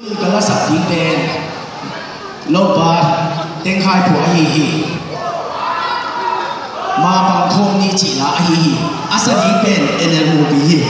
Kalau sakit ben, loba tenghai pu ahihi, ma bang thom ni cina ahihi, asal ben enermu bihi.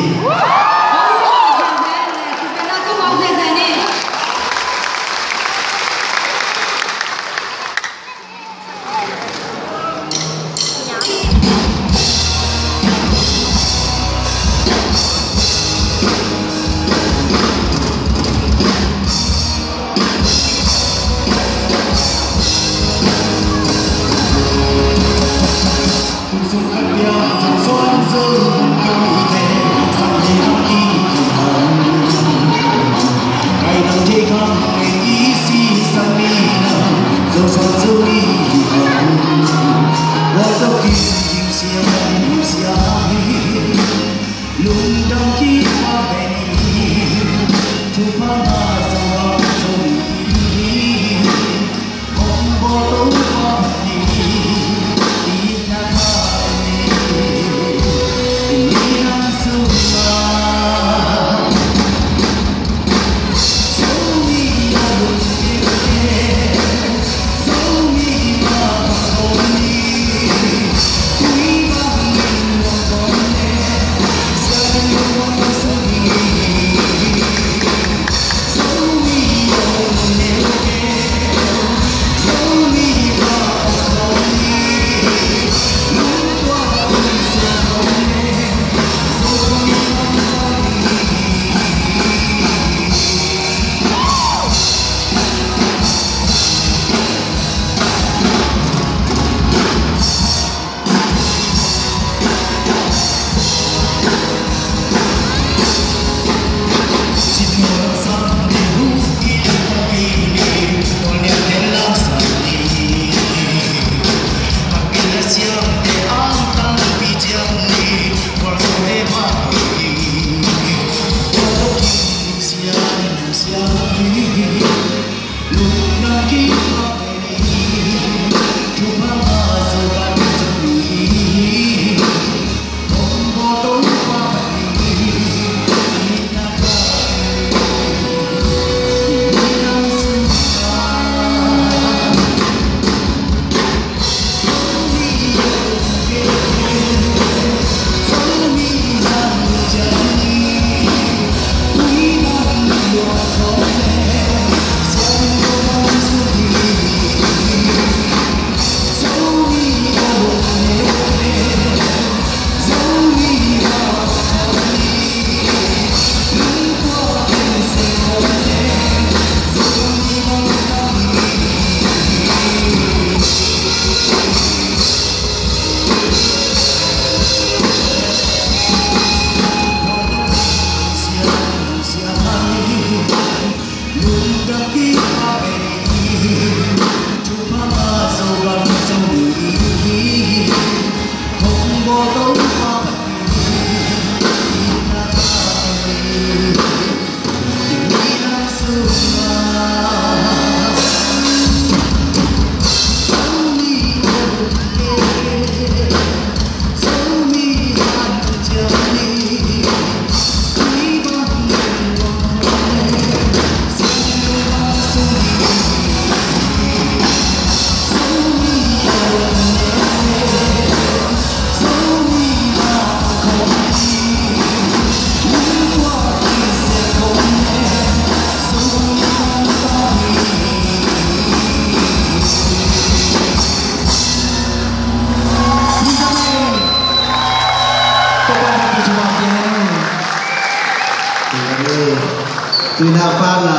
Tinapa na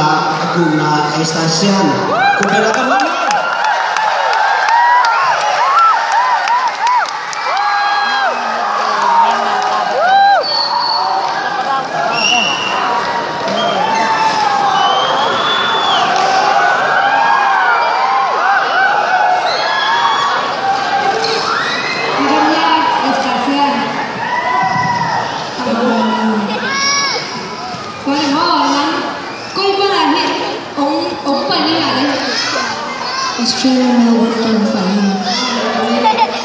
aku na estasian kupirakan mana? Australia Melbourne kan paling.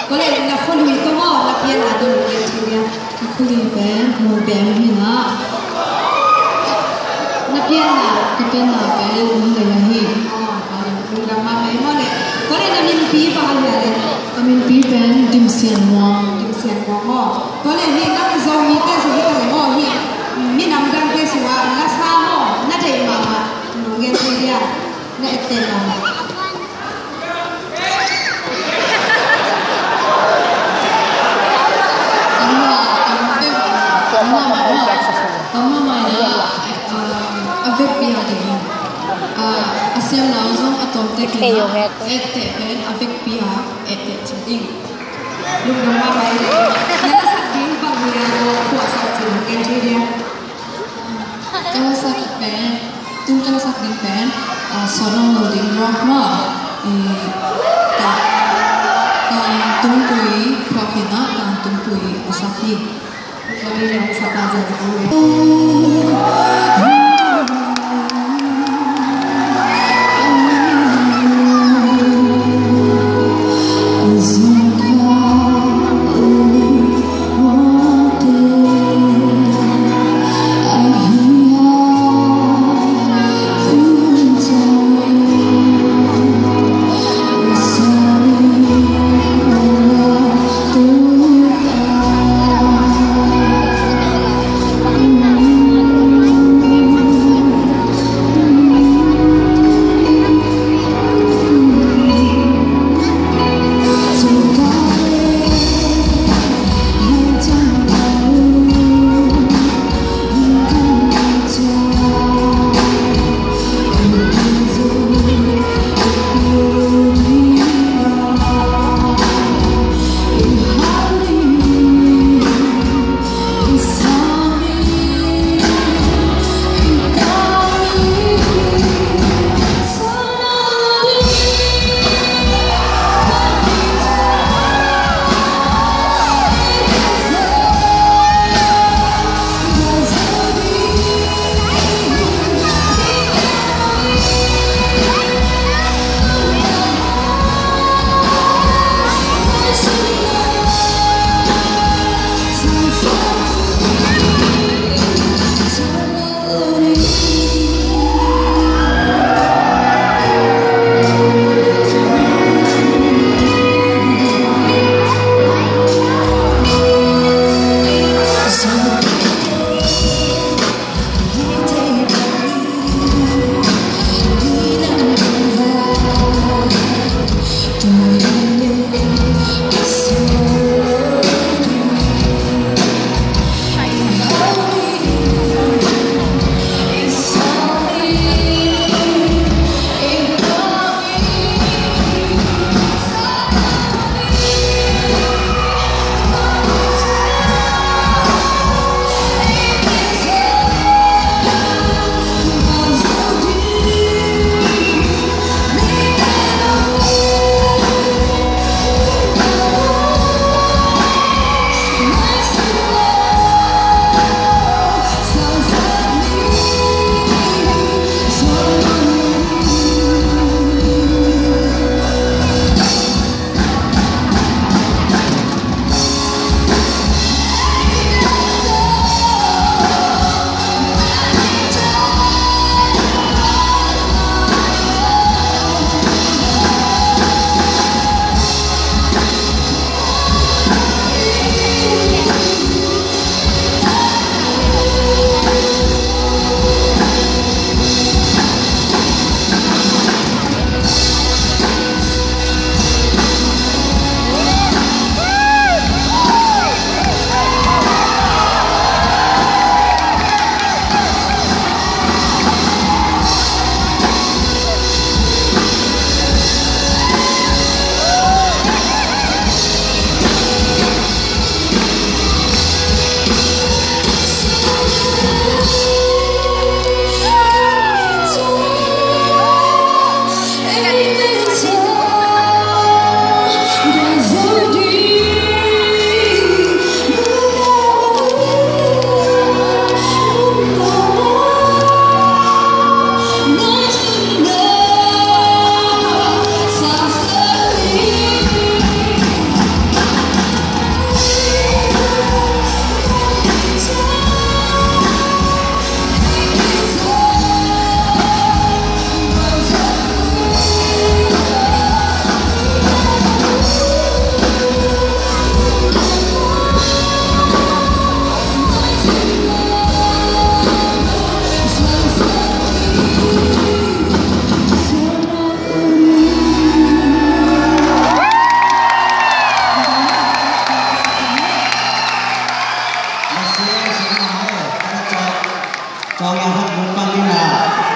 Kalau nak kau ni tu mau nak pian ada orang tu aku lihat mau band ni nak pian nak có lẽ hiện đang giàu như thế rồi cái người họ hiện miền Nam đang cái số là sao họ nát đầy mà nó nghe thấy đi à nè tên là tama mai na avek pia de asiam na zong atom te ki ete ben avek pia ete chading lúc đó mà mai na sa ding pa buya ko sa chu ken che dia kalau sa ben tung kalau sa ding ben sonong no ding rock ma ta tung pui prokhina ta tung pui asaki kami yang sa ta za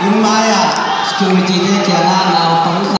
in maya security de kia na